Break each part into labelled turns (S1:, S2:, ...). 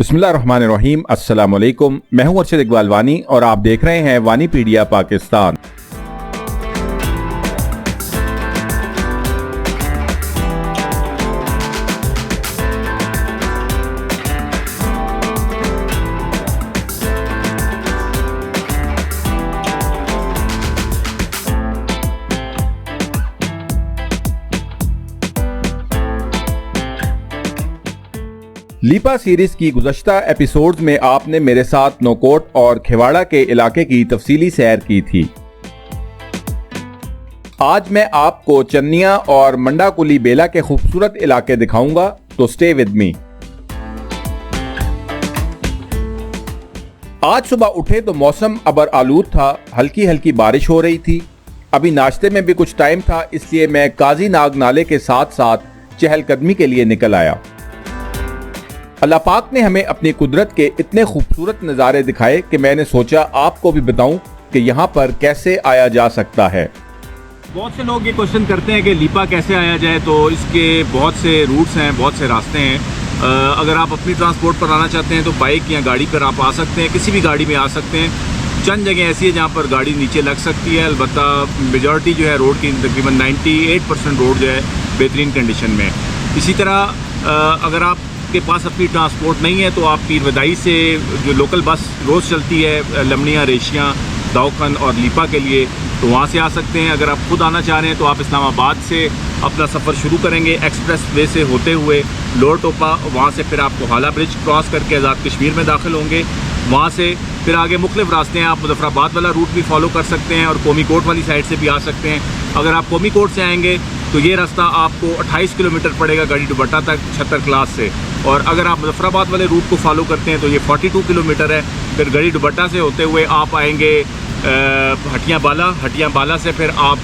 S1: बिस्मिल्लाहिर्रहमानिर्रहीम। अस्सलाम वालेकुम। मैं हूं अरशद इकबाल वानी और आप देख रहे हैं वानीपीडिया पाकिस्तान। लीपा सीरीज की गुज़श्ता एपिसोड्स में आपने मेरे साथ नौकोट और खेवाड़ा के इलाके की तफसीली सैर की थी। आज मैं आपको चन्निया और मंडाकुली बेला के खूबसूरत इलाके दिखाऊंगा, तो स्टे विद मी। आज सुबह उठे तो मौसम अबर आलूद था, हल्की हल्की बारिश हो रही थी। अभी नाश्ते में भी कुछ टाइम था, इसलिए मैं काजी नाग नाले के साथ साथ चहलकदमी के लिए निकल आया। अल्लाह पाक ने हमें अपनी कुदरत के इतने खूबसूरत नज़ारे दिखाए कि मैंने सोचा आपको भी बताऊं कि यहाँ पर कैसे आया जा सकता है।
S2: बहुत से लोग ये क्वेश्चन करते हैं कि लीपा कैसे आया जाए, तो इसके बहुत से रूट्स हैं, बहुत से रास्ते हैं। अगर आप अपनी ट्रांसपोर्ट पर आना चाहते हैं तो बाइक या गाड़ी पर आप आ सकते हैं, किसी भी गाड़ी में आ सकते हैं। चंद जगह ऐसी है जहाँ पर गाड़ी नीचे लग सकती है, अलबत्ता मेजॉरिटी जो है रोड की तकरीबन 98% रोड जो है बेहतरीन कंडीशन में। इसी तरह अगर आप के पास अपनी ट्रांसपोर्ट नहीं है तो आप पीर वदाई से जो लोकल बस रोज़ चलती है लमनिया, रेशियाँ, दाउखन और लीपा के लिए, तो वहाँ से आ सकते हैं। अगर आप खुद आना चाह रहे हैं तो आप इस्लामाबाद से अपना सफ़र शुरू करेंगे एक्सप्रेस वे से होते हुए लोअर टोपा, वहाँ से फिर आपको हाला ब्रिज क्रॉस करके आज़ाद कश्मीर में दाखिल होंगे। वहाँ से फिर आगे मुख्तलिफ रास्ते हैं, आप मुजफ्फराबाद वाला रूट भी फॉलो कर सकते हैं और कोमी कोट वाली साइड से भी आ सकते हैं। अगर आप कोमी कोट से आएंगे तो ये रास्ता आपको 28 किलोमीटर पड़ेगा गढ़ी दुबट्टा तक 76 क्लास से, और अगर आप मुजफ्फराबाद वाले रूट को फॉलो करते हैं तो ये 42 किलोमीटर है। फिर गढ़ी दुबट्टा से होते हुए आप आएंगे हटियाँ बाला से फिर आप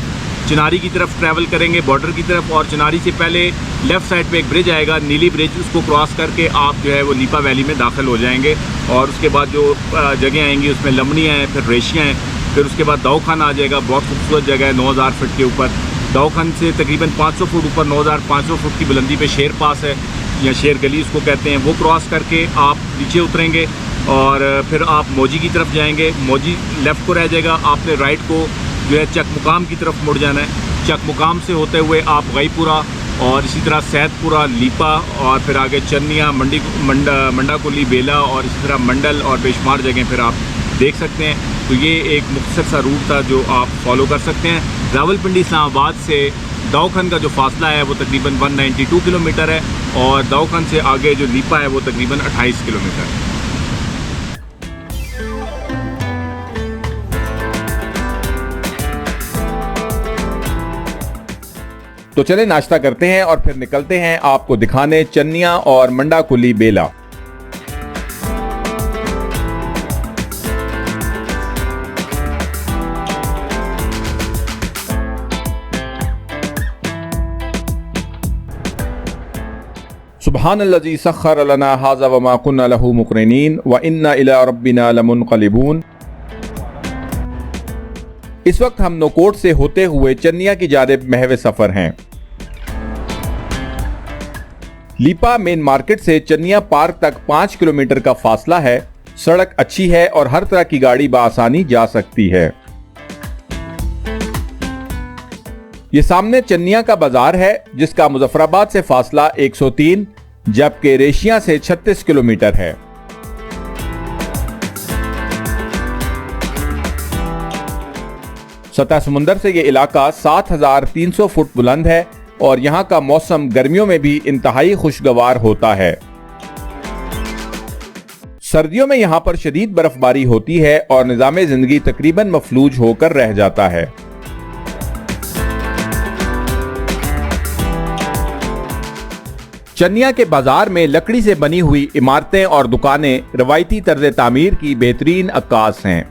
S2: चिनारी की तरफ ट्रैवल करेंगे, बॉर्डर की तरफ, और चिनारी से पहले लेफ़्ट साइड पे एक ब्रिज आएगा, नीली ब्रिज, उसको क्रॉस करके आप जो है वो लीपा वैली में दाखिल हो जाएंगे। और उसके बाद जो जगह आएंगी उसमें लमनियाँ हैं, फिर रेशियाँ हैं, फिर उसके बाद दाऊखान आ जाएगा, बहुत खूबसूरत जगह है 9000 फुट के ऊपर। दाऊखान से तकरीबन 500 फुट ऊपर 9500 फुट की बुलंदी पे शेर पास है या शेर गली उसको कहते हैं, वो क्रॉस करके आप नीचे उतरेंगे और फिर आप मोजी की तरफ जाएंगे। मोजी लेफ़्ट को रह जाएगा, आपने राइट को जो है चकमुकाम की तरफ मुड़ जाना है। चकमुकाम से होते हुए आप गईपुरा और इसी तरह सैदपुरा, लीपा और फिर आगे चन्निया, मंडाकुली, बेला और इसी तरह मंडल और बेशुमार जगह फिर आप देख सकते हैं। तो ये एक मुख्तसर सा रूट था जो आप फॉलो कर सकते हैं। रावलपिंडी इस्लामाबाद से दाऊखन का जो फासला है वो तकरीबन 192 किलोमीटर है और दाऊखन से आगे जो लीपा है वो तकरीबन 28 किलोमीटर है।
S1: तो चले नाश्ता करते हैं और फिर निकलते हैं आपको दिखाने चन्निया और मंडाकुली बेला। सुब्हानल्लज़ी सख्खर लना हाज़ा व मा कुन्ना लहू मुक़रिनीन व इन्ना इला रब्बिना लमुनक़लिबून। इस वक्त हम नौकोट से होते हुए चन्निया की जानिब महवे सफ़र हैं। लीपा मेन मार्केट से चन्निया पार्क तक 5 किलोमीटर का फासला है। सड़क अच्छी है और हर तरह की गाड़ी बआसानी जा सकती है। ये सामने चन्निया का बाजार है जिसका मुजफ्फराबाद से फासला 103 जबकि रेशिया से 36 किलोमीटर है। सतह समुंदर से ये इलाका 7300 फुट बुलंद है और यहाँ का मौसम गर्मियों में भी इंतहाई खुशगवार होता है। सर्दियों में यहाँ पर शदीद बर्फबारी होती है और निज़ाम जिंदगी तकरीबन मफलूज होकर रह जाता है। चन्निया के बाजार में लकड़ी से बनी हुई इमारतें और दुकानें रवायती तर्ज तामीर की बेहतरीन अक्कास हैं।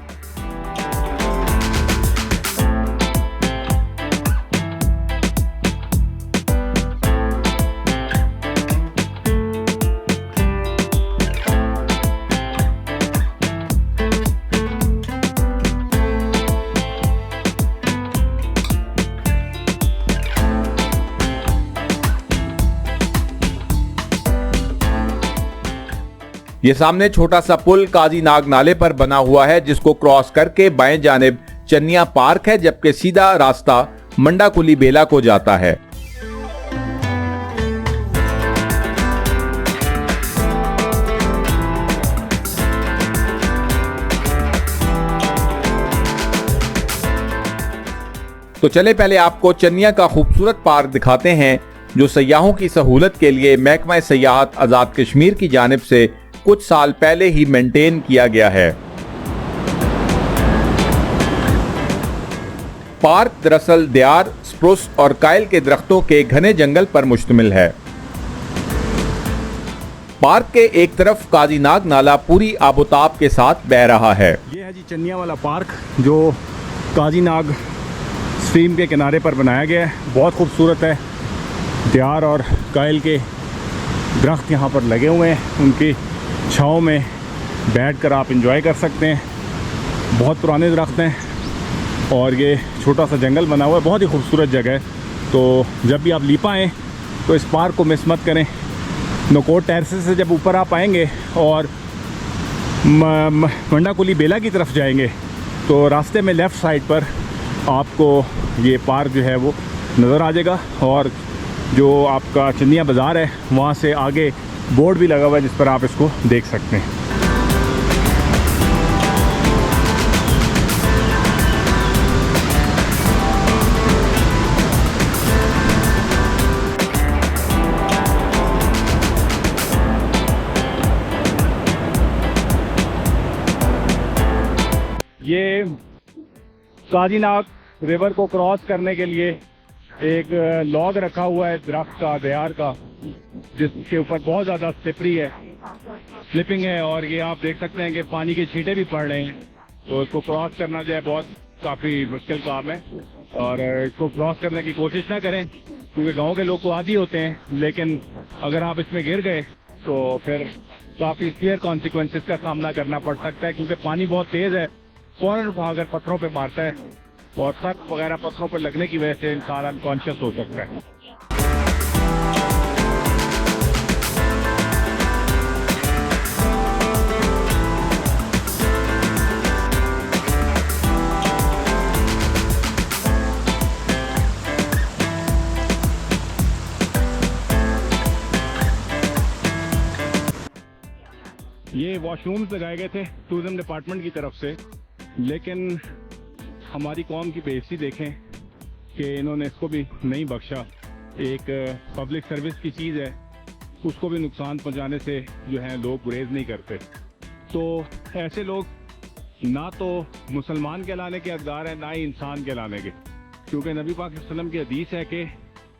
S1: ये सामने छोटा सा पुल काजी नाग नाले पर बना हुआ है, जिसको क्रॉस करके बाएं जानिब चन्निया पार्क है, जबकि सीधा रास्ता मंडाकुली बेला को जाता है। तो चले पहले आपको चन्निया का खूबसूरत पार्क दिखाते हैं, जो सयाहों की सहूलत के लिए महकमा सयाहत आज़ाद कश्मीर की जानिब से कुछ साल पहले ही मेंटेन किया गया है। पार्क दरअसल देयार, स्प्रूस और कायल के दरख्तों के घने जंगल पर मुश्तमिल है। पार्क के एक तरफ काजी नाग नाला पूरी आबोताब के साथ बह रहा है।
S3: ये है जी चन्निया वाला पार्क, जो काजी नाग स्ट्रीम के किनारे पर बनाया गया है। बहुत खूबसूरत है। देयार और कायल के दरख्त यहाँ पर लगे हुए हैं, उनकी छाँव में बैठकर आप इंजॉय कर सकते हैं। बहुत पुराने दरख्त हैं और ये छोटा सा जंगल बना हुआ है। बहुत ही खूबसूरत जगह है। तो जब भी आप लीपा आएँ तो इस पार्क को मिस मत करें। नकोट टेरेसेस से जब ऊपर आप आएंगे और मंडाकुली बेला की तरफ जाएंगे तो रास्ते में लेफ़्ट साइड पर आपको ये पार्क जो है वो नज़र आ जाएगा। और जो आपका चन्निया बाज़ार है वहाँ से आगे बोर्ड भी लगा हुआ है, जिस पर आप इसको देख सकते हैं। ये काजी नाग रिवर को क्रॉस करने के लिए एक लॉग रखा हुआ है दरख्त का, देयार का, जिसके ऊपर बहुत ज़्यादा स्लिपिंग है और ये आप देख सकते हैं कि पानी के छींटे भी पड़ रहे हैं। तो इसको क्रॉस करना जो है बहुत काफ़ी मुश्किल काम है और इसको क्रॉस करने की कोशिश ना करें, क्योंकि गांव के लोग को आदी होते हैं, लेकिन अगर आप इसमें गिर गए तो फिर काफ़ी सीवियर कॉन्सिक्वेंसेस का सामना करना पड़ सकता है, क्योंकि पानी बहुत तेज़ है। फ़ौरन उठाकर पत्थरों पे मारता है और सर वगैरह पत्थरों पर लगने की वजह से इंसान अनकॉन्शियस हो सकता है। ये वॉशरूम्स लगाए गए थे टूरिज्म डिपार्टमेंट की तरफ से, लेकिन हमारी कौम की बेइज्जती देखें कि इन्होंने इसको भी नहीं बख्शा। एक पब्लिक सर्विस की चीज़ है, उसको भी नुकसान पहुंचाने से जो है लोग गुरेज नहीं करते। तो ऐसे लोग ना तो मुसलमान कहलाने के हकदार हैं, ना ही इंसान कहलाने के, क्योंकि नबी पाक सल्लल्लाहु अलैहि वसल्लम की हदीस है कि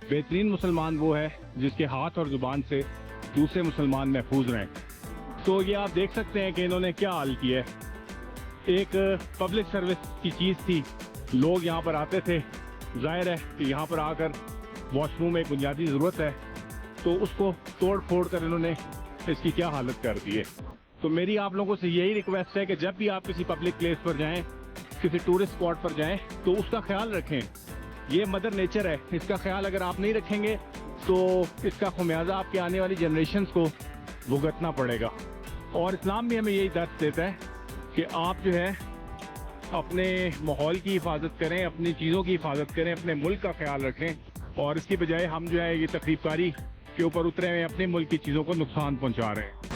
S3: बेहतरीन मुसलमान वो है जिसके हाथ और ज़ुबान से दूसरे मुसलमान महफूज रहें। तो ये आप देख सकते हैं कि इन्होंने क्या हाल किया है। एक पब्लिक सर्विस की चीज़ थी, लोग यहाँ पर आते थे, जाहिर है कि यहाँ पर आकर वॉशरूम एक बुनियादी ज़रूरत है, तो उसको तोड़ फोड़ कर इन्होंने इसकी क्या हालत कर दी है। तो मेरी आप लोगों से यही रिक्वेस्ट है कि जब भी आप किसी पब्लिक प्लेस पर जाएं, किसी टूरिस्ट स्पॉट पर जाएं, तो उसका ख्याल रखें। ये मदर नेचर है, इसका ख्याल अगर आप नहीं रखेंगे तो इसका खुमियाजा आपके आने वाली जनरेशन्स को भुगतना पड़ेगा। और इस्लाम भी हमें यही दर्ज देता है कि आप जो है अपने माहौल की हिफाजत करें, अपनी चीज़ों की हिफाजत करें, अपने मुल्क का ख्याल रखें। और इसकी बजाय हम जो है ये तकरीबकारी के ऊपर उतरे हुए अपने मुल्क की चीज़ों को नुकसान पहुंचा रहे हैं।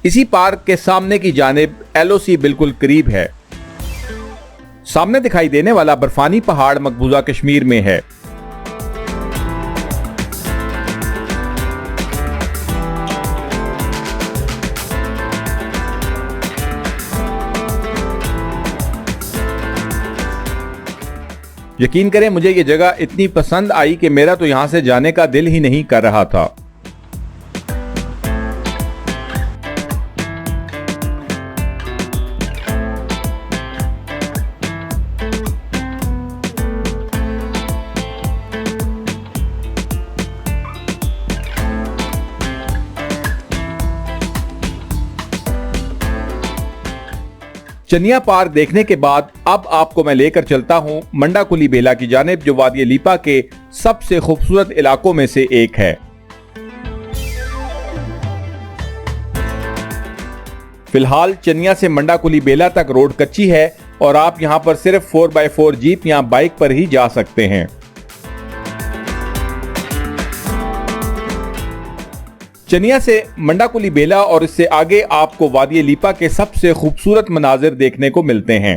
S1: इसी पार्क के सामने की जानिब LOC बिल्कुल करीब है। सामने दिखाई देने वाला बर्फानी पहाड़ मकबूजा कश्मीर में है। यकीन करें मुझे ये जगह इतनी पसंद आई कि मेरा तो यहां से जाने का दिल ही नहीं कर रहा था। चनिया पार देखने के बाद अब आपको मैं लेकर चलता हूं मंडाकुली बेला की जानिब, जो वादी लीपा के सबसे खूबसूरत इलाकों में से एक है। फिलहाल चनिया से मंडाकुली बेला तक रोड कच्ची है और आप यहां पर सिर्फ 4x4 जीप या बाइक पर ही जा सकते हैं। चनिया से मंडाकुली बेला और इससे आगे आपको वादी लीपा के सबसे खूबसूरत मनाजिर देखने को मिलते हैं।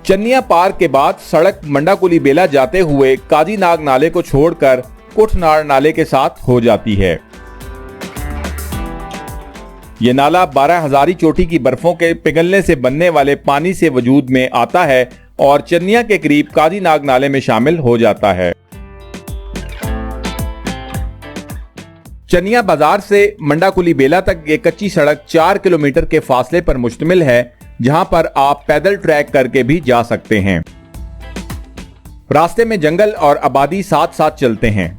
S1: चनिया पार के बाद सड़क मंडाकुली बेला जाते हुए काजी नाग नाले को छोड़कर कुठनाड़ नाले के साथ हो जाती है। यह नाला 12 हजारी चोटी की बर्फों के पिघलने से बनने वाले पानी से वजूद में आता है और चनिया के करीब काजी नाग नाले में शामिल हो जाता है। चनिया बाजार से मंडाकुली बेला तक ये कच्ची सड़क 4 किलोमीटर के फासले पर मुश्तमिल है, जहां पर आप पैदल ट्रैक करके भी जा सकते हैं। रास्ते में जंगल और आबादी साथ साथ चलते हैं।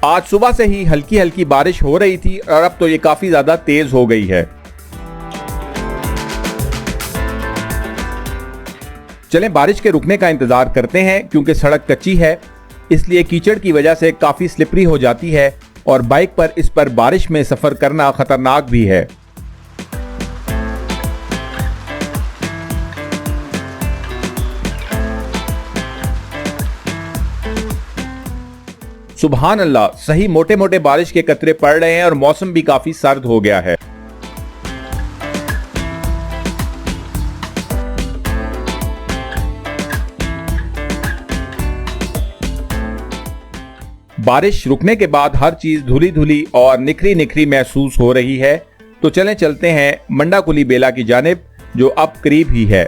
S1: आज सुबह से ही हल्की हल्की बारिश हो रही थी और अब तो ये काफी ज्यादा तेज हो गई है। चलें बारिश के रुकने का इंतजार करते हैं, क्योंकि सड़क कच्ची है इसलिए कीचड़ की वजह से काफी स्लिपरी हो जाती है और बाइक पर इस पर बारिश में सफर करना खतरनाक भी है। सुभान अल्लाह, सही मोटे मोटे बारिश के कतरे पड़ रहे हैं और मौसम भी काफी सर्द हो गया है। बारिश रुकने के बाद हर चीज धुली धुली और निखरी निखरी महसूस हो रही है, तो चलें चलते हैं मंडाकुली बेला की जानिब, जो अब करीब ही है।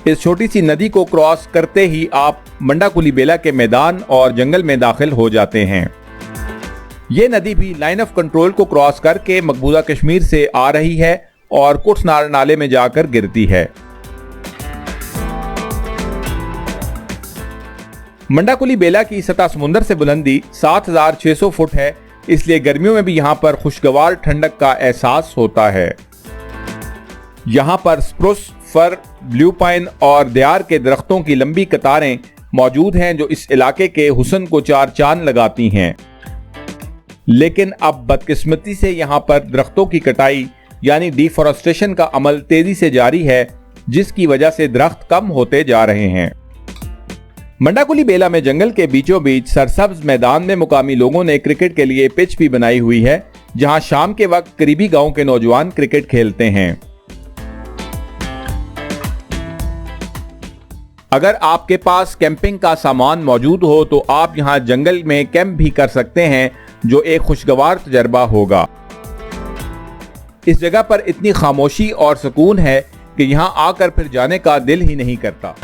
S1: इस छोटी सी नदी को क्रॉस करते ही आप मंडाकुली बेला के मैदान और जंगल में दाखिल हो जाते हैं। ये नदी भी लाइन ऑफ कंट्रोल को क्रॉस करके मकबूजा कश्मीर से आ रही है और कुठनाड़ नाले में जाकर गिरती है। मंडाकुली बेला की सतह समुद्र से बुलंदी 7600 फुट है, इसलिए गर्मियों में भी यहाँ पर खुशगवार ठंडक का एहसास होता है। यहाँ पर स्प्रूस, फर, ब्लू पाइन और देयार के दरख्तों की लंबी कतारें मौजूद हैं, जो इस इलाके के हुस्न को चार चांद लगाती हैं। लेकिन अब बदकिस्मती से यहाँ पर दरख्तों की कटाई यानी डिफॉरेस्टेशन का अमल तेजी से जारी है, जिसकी वजह से दरख्त कम होते जा रहे हैं। मंडाकुली बेला में जंगल के बीचों बीच सरसब्ज मैदान में मुकामी लोगों ने क्रिकेट के लिए पिच भी बनाई हुई है, जहां शाम के वक्त करीबी गांव के नौजवान क्रिकेट खेलते हैं। अगर आपके पास कैंपिंग का सामान मौजूद हो तो आप यहां जंगल में कैंप भी कर सकते हैं, जो एक खुशगवार तजर्बा होगा। इस जगह पर इतनी खामोशी और सुकून है कि यहां आकर फिर जाने का दिल ही नहीं करता।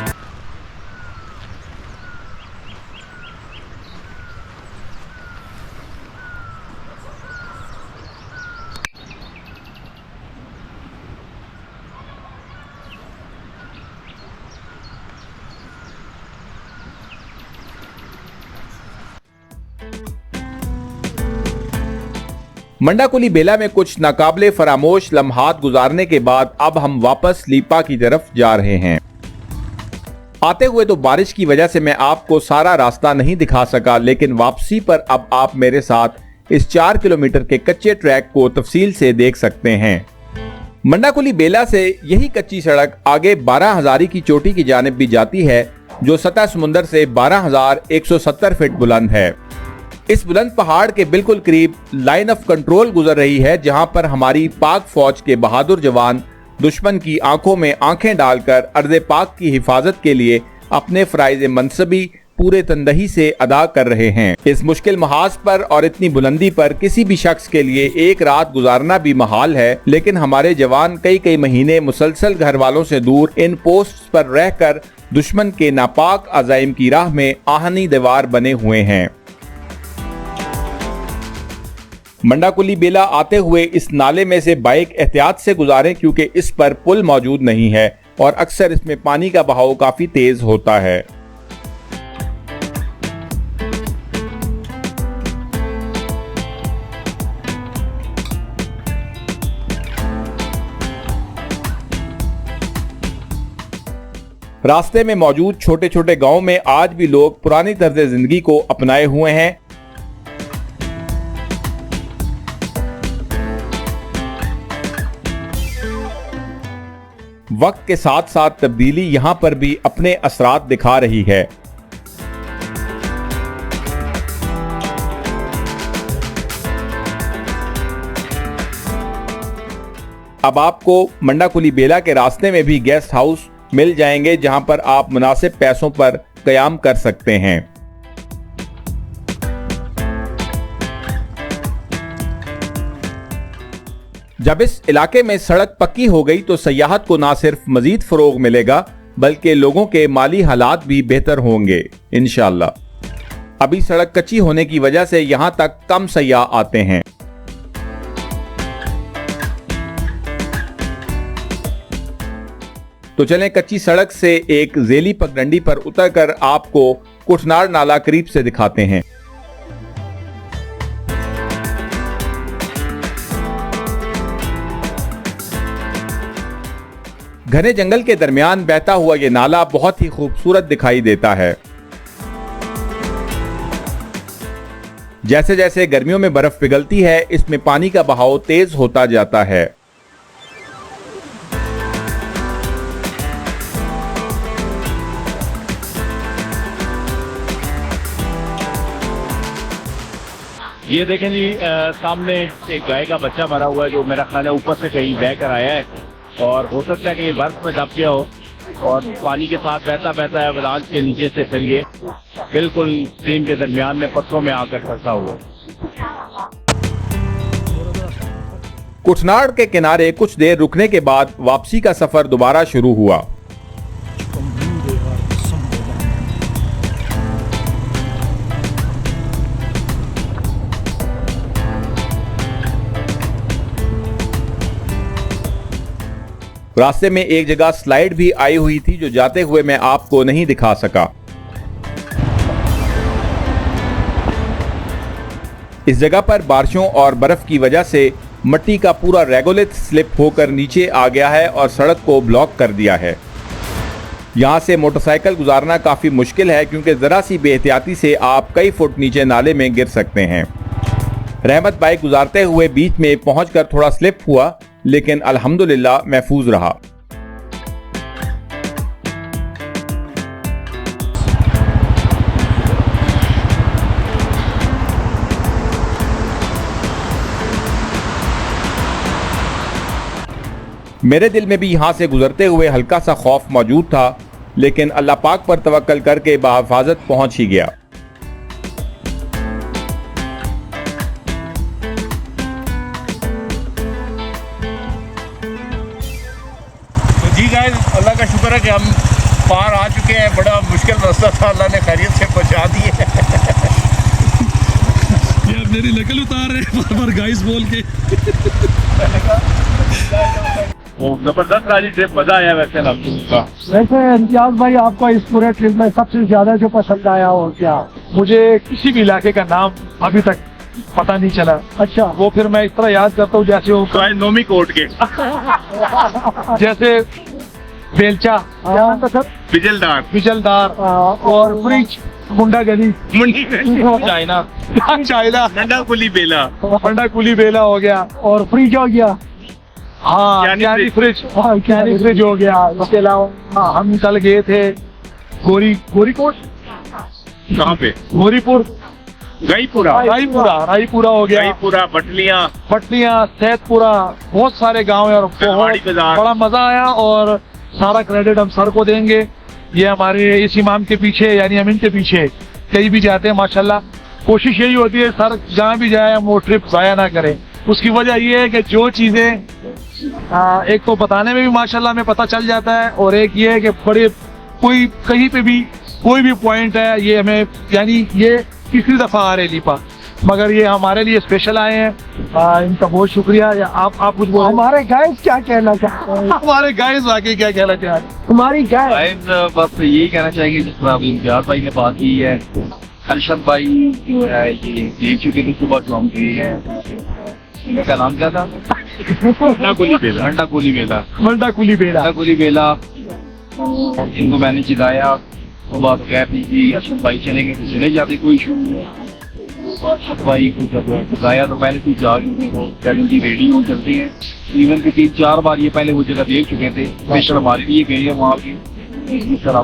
S1: मंडाकुली बेला में कुछ नाकाबिले फरामोश लम्हात गुजारने के बाद अब हम वापस लीपा की तरफ जा रहे हैं। आते हुए तो बारिश की वजह से मैं आपको सारा रास्ता नहीं दिखा सका, लेकिन वापसी पर अब आप मेरे साथ इस 4 किलोमीटर के कच्चे ट्रैक को तफसील से देख सकते हैं। मंडाकुली बेला से यही कच्ची सड़क आगे 12 हजारी की चोटी की जानिब भी जाती है, जो सतह समुंदर से 12,170 फीट बुलंद है। इस बुलंद पहाड़ के बिल्कुल करीब लाइन ऑफ कंट्रोल गुजर रही है, जहां पर हमारी पाक फौज के बहादुर जवान दुश्मन की आंखों में आंखें डालकर अर्ज़े पाक की हिफाजत के लिए अपने फराइज़ मनसबी पूरे तनदही से अदा कर रहे हैं। इस मुश्किल महाज पर और इतनी बुलंदी पर किसी भी शख्स के लिए एक रात गुजारना भी महाल है, लेकिन हमारे जवान कई कई महीने मुसलसल घर वालों से दूर इन पोस्ट पर रहकर दुश्मन के नापाक अज़ाइम की राह में आहनी दीवार बने हुए हैं। मंडाकुली बेला आते हुए इस नाले में से बाइक एहतियात से गुजारें, क्योंकि इस पर पुल मौजूद नहीं है और अक्सर इसमें पानी का बहाव काफी तेज होता है। रास्ते में मौजूद छोटे छोटे गांव में आज भी लोग पुरानी तर्ज जिंदगी को अपनाए हुए हैं। वक्त के साथ साथ तब्दीली यहां पर भी अपने असरात दिखा रही है। अब आपको मंडाकुली बेला के रास्ते में भी गेस्ट हाउस मिल जाएंगे, जहां पर आप मुनासिब पैसों पर कयाम कर सकते हैं। जब इस इलाके में सड़क पक्की हो गई तो सयाहत को ना सिर्फ मजीद फरोग मिलेगा, बल्कि लोगों के माली हालात भी बेहतर होंगे इंशाअल्लाह। अभी सड़क कच्ची होने की वजह से यहां तक कम सयाह आते हैं। तो चलें कच्ची सड़क से एक जेली पगडंडी पर उतरकर आपको कुटनाड़ नाला करीब से दिखाते हैं। घने जंगल के दरमियान बहता हुआ ये नाला बहुत ही खूबसूरत दिखाई देता है। जैसे जैसे गर्मियों में बर्फ पिघलती है, इसमें पानी का बहाव तेज होता जाता है।
S3: ये देखें जी, सामने एक गाय का बच्चा मरा हुआ है जो मेरा ख्याल है ऊपर से कहीं बह कर आया है और हो सकता है कि ये बर्फ में दब गया हो और पानी के साथ बहता बहता है अवलांच के नीचे से फिर ये बिल्कुल स्ट्रीम के दरमियान में पत्थरों में आकर फंसा हुआ।
S1: कुटनाड़ के किनारे कुछ देर रुकने के बाद वापसी का सफर दोबारा शुरू हुआ। रास्ते में एक जगह स्लाइड भी आई हुई थी जो जाते हुए मैं आपको नहीं दिखा सका। इस जगह पर बारिशों और बर्फ की वजह से मिट्टी का पूरा रेगोलिथ स्लिप होकर नीचे आ गया है और सड़क को ब्लॉक कर दिया है। यहां से मोटरसाइकिल गुजारना काफी मुश्किल है, क्योंकि जरा सी बेहतियाती से आप कई फुट नीचे नाले में गिर सकते हैं। रहमत बाइक गुजारते हुए बीच में पहुंचकर थोड़ा स्लिप हुआ, लेकिन अल्हम्दुलिल्लाह महफूज रहा। मेरे दिल में भी यहां से गुजरते हुए हल्का सा खौफ मौजूद था, लेकिन अल्लाह पाक पर तवक्कल करके बाहिफाजत पहुंच ही गया।
S2: जी गाइस, अल्लाह का शुक्र है कि हम पार आ चुके हैं। बड़ा मुश्किल रास्ता था, अल्लाह ने खैरियत से पहुंचा दिए।
S4: यार मेरी नकल उतार रहे हैं बार बार गाइस बोल के।
S3: जबरदस्त वाली ट्रिप, मजा आया वैसे आपको।
S5: वैसे इम्तियाज भाई, आपको इस पूरे ट्रिप में सबसे ज्यादा जो पसंद आया हो क्या?
S4: मुझे किसी भी इलाके का नाम अभी तक पता नहीं चला।
S5: अच्छा,
S4: वो फिर मैं इस तरह याद करता हूँ जैसे वो
S2: नोमी कोर्ट के
S4: जैसे बेलचा,
S2: बिजलदार
S4: बिजलदार
S5: और फ्रिज,
S4: मुंडा गली,
S3: चाइना
S4: चाइना,
S2: मंडाकुली बेला,
S4: मंडाकुली बेला हो गया,
S5: और फ्रिज हो गया।
S4: हाँ कैनी फ्रिज, कैनी फ्रिज हो गया। इसके अलावा हम कल गए थे गोरीकोट,
S2: कहाँ पे?
S4: गोरीपुर,
S2: रायपुरा
S4: हो गया,
S2: रायपुरा,
S4: पटलियां, सैदपुरा, बहुत सारे गांव हैं और बहुत बड़ा मजा आया। और सारा क्रेडिट हम सर को देंगे ये हमारे इस इमाम के पीछे यानी अमीन के पीछे कहीं भी जाते हैं माशाल्लाह कोशिश यही होती है सर जहाँ भी जाए हम वो ट्रिप ज़ाया ना करें। उसकी वजह ये है कि जो चीज़ें एक तो बताने में भी माशाल्लाह हमें पता चल जाता है और एक ये है कि बड़े कोई कहीं पे भी कोई भी पॉइंट है ये हमें यानी ये तीसरी दफ़ा आ रहे लिपा मगर ये हमारे लिए स्पेशल आए हैं। इनका बहुत शुक्रिया। आप कुछ बोलो।
S5: हमारे गाइस क्या कहना चाहते हैं?
S4: हमारे गाइस वाकई क्या कहना चाह रहे हैं?
S5: हमारी गाय
S6: बस यही कहना चाहेंगे जिस तरह अभी इम्तियाज भाई ने बात की है, अरशद भाई ये देख चुके थे सुबह जो हम गए हैं, क्या नाम क्या था?
S3: मंडा कुली बेला।
S6: मंडा कुली बेला।
S4: मंडा कुली बेला।
S6: मंडा कुली बेला इनको मैंने जिताया तो बात कह दी कि अरशद भाई चलेंगे तो चले जाते कोई इशू नहीं। अरशद भाई को जब जिताया तो पहले तो जा की रेडी हो चलती है। इवन के 3-4 बार ये पहले वो जगह देख चुके थे, स्पेशल हमारे लिए गए हैं वहाँ की। इस तरह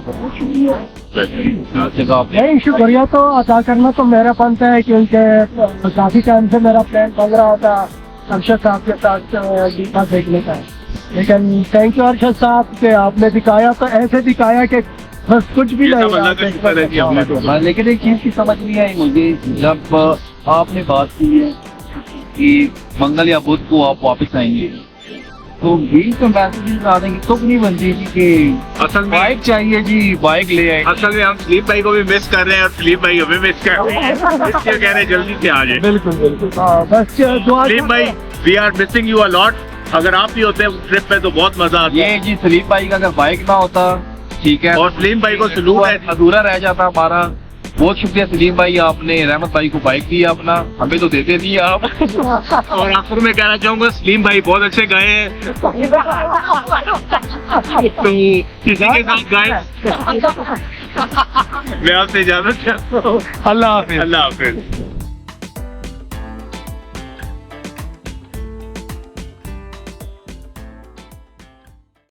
S5: नहीं शुक्रिया तो अदा करना तो मेरा बनता है क्योंकि काफी टाइम से मेरा प्लान बन रहा था अरशद साहब के साथ लिपा देखने का। लेकिन थैंक यू अरशद साहब के आपने दिखाया तो ऐसे दिखाया कि बस कुछ भी नहीं।
S6: हाँ, लेकिन एक चीज की समझ नहीं आई मुझे जब आपने बात की है कि मंगल या बुध को आप वापस आएंगे तो यही तो मैसेज आने की तो नहीं बनती थी कि
S2: असल में
S6: बाइक चाहिए जी बाइक ले आए।
S2: असल में हम स्लीप भाई को भी मिस कर रहे हैं और स्लीप भाई हमें मिस कर रहे हैं, इसलिए कह रहे हैं जल्दी से आ जाए।
S5: बिल्कुल बिल्कुल बस दुआ
S2: स्लीप भाई we are missing you a lot. अगर आप भी होते हैं ट्रिप पे तो बहुत मजा आता है।
S6: ये जी सलीम भाई का अगर बाइक ना होता ठीक है
S2: और सलीम भाई को सलूट है,
S6: अधूरा रह जाता हमारा। बहुत शुक्रिया सलीम भाई, आपने रहमत भाई को बाइक दी अपना, हमें तो देते नहीं आप।
S2: और आखिर में कहना चाहूंगा सलीम भाई बहुत अच्छे गाए हैं तो किसी के साथ गाए। मैं आपसे इजाजत चाहता हूँ।
S4: अल्लाह हाफिज।
S2: अल्लाह हाफिज।